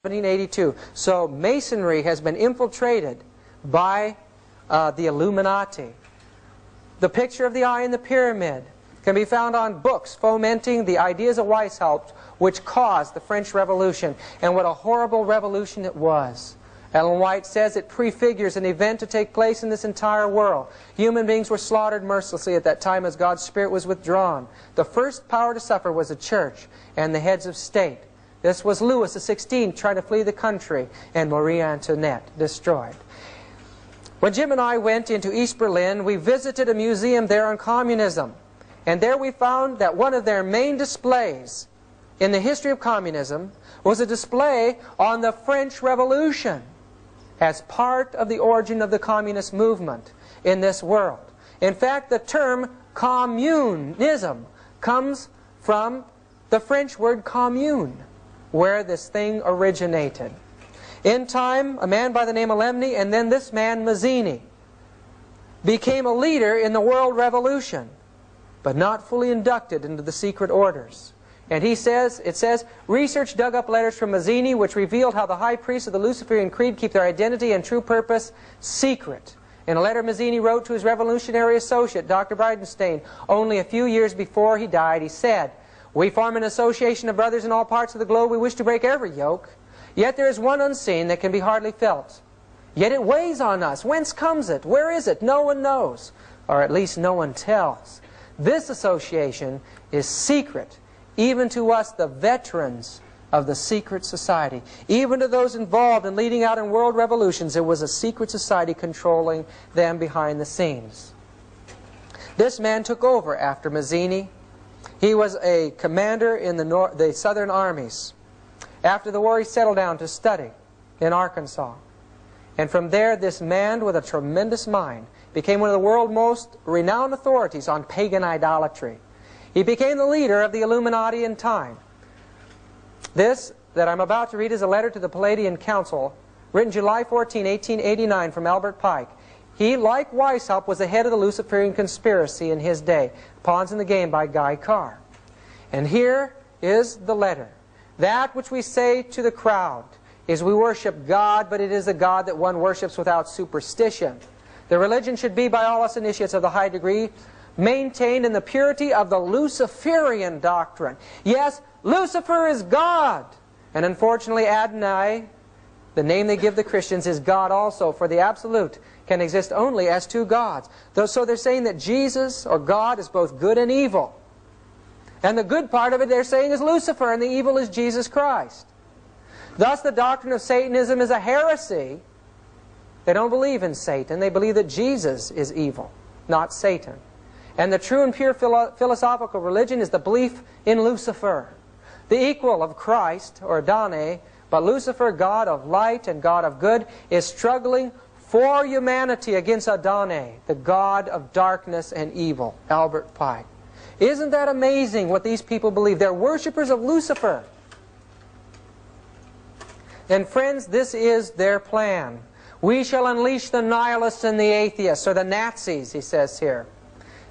1782. So Masonry has been infiltrated by the Illuminati. The picture of the eye in the pyramid can be found on books fomenting the ideas of Weishaupt, which caused the French Revolution. And what a horrible revolution it was. Ellen White says it prefigures an event to take place in this entire world. Human beings were slaughtered mercilessly at that time as God's Spirit was withdrawn. The first power to suffer was the church and the heads of state. This was Louis XVI trying to flee the country, and Marie Antoinette destroyed. When Jim and I went into East Berlin, we visited a museum there on communism. And there we found that one of their main displays in the history of communism was a display on the French Revolution as part of the origin of the communist movement in this world. In fact, the term communism comes from the French word commune, where this thing originated. In time, a man by the name of Lemny, and then this man, Mazzini, became a leader in the world revolution, but not fully inducted into the secret orders. And it says, research dug up letters from Mazzini which revealed how the high priests of the Luciferian Creed keep their identity and true purpose secret. In a letter Mazzini wrote to his revolutionary associate, Dr. Bridenstine, only a few years before he died, he said, "We form an association of brothers in all parts of the globe. We wish to break every yoke. Yet there is one unseen that can be hardly felt. Yet it weighs on us. Whence comes it? Where is it? No one knows. Or at least no one tells. This association is secret, even to us, the veterans of the secret society. Even to those involved in leading out in world revolutions, it was a secret society controlling them behind the scenes." This man took over after Mazzini. He was a commander in the Southern armies. After the war, he settled down to study in Arkansas. And from there, this man with a tremendous mind became one of the world's most renowned authorities on pagan idolatry. He became the leader of the Illuminati in time. This that I'm about to read is a letter to the Palladian Council, written July 14, 1889, from Albert Pike. He, like Weishaupt, was the head of the Luciferian conspiracy in his day, Pawns in the Game by Guy Carr. And here is the letter. That which we say to the crowd is we worship God, but it is a God that one worships without superstition. The religion should be, by all us initiates of the high degree, maintained in the purity of the Luciferian doctrine. Yes, Lucifer is God. And unfortunately, Adonai, the name they give the Christians, is God also, for the absolute can exist only as two gods. So they're saying that Jesus, or God, is both good and evil. And the good part of it, they're saying, is Lucifer, and the evil is Jesus Christ. Thus, the doctrine of Satanism is a heresy. They don't believe in Satan. They believe that Jesus is evil, not Satan. And the true and pure philosophical religion is the belief in Lucifer, the equal of Christ, or Adonai. But Lucifer, God of light and God of good, is struggling for humanity against Adonai, the God of darkness and evil. Albert Pike. Isn't that amazing what these people believe? They're worshippers of Lucifer. And friends, this is their plan. We shall unleash the nihilists and the atheists, or the Nazis, he says here.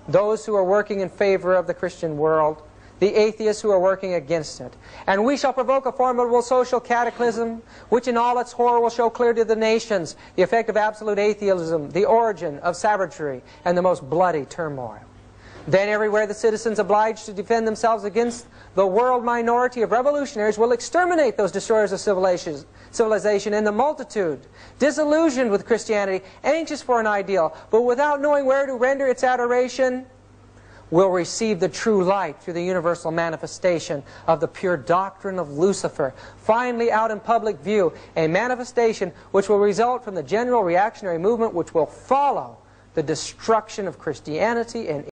Those who are working in favor of the Christian world, the atheists who are working against it. And we shall provoke a formidable social cataclysm, which in all its horror will show clear to the nations the effect of absolute atheism, the origin of savagery, and the most bloody turmoil. Then everywhere the citizens obliged to defend themselves against the world minority of revolutionaries will exterminate those destroyers of civilization in the multitude, disillusioned with Christianity, anxious for an ideal, but without knowing where to render its adoration, will receive the true light through the universal manifestation of the pure doctrine of Lucifer, finally out in public view, a manifestation which will result from the general reactionary movement which will follow the destruction of Christianity and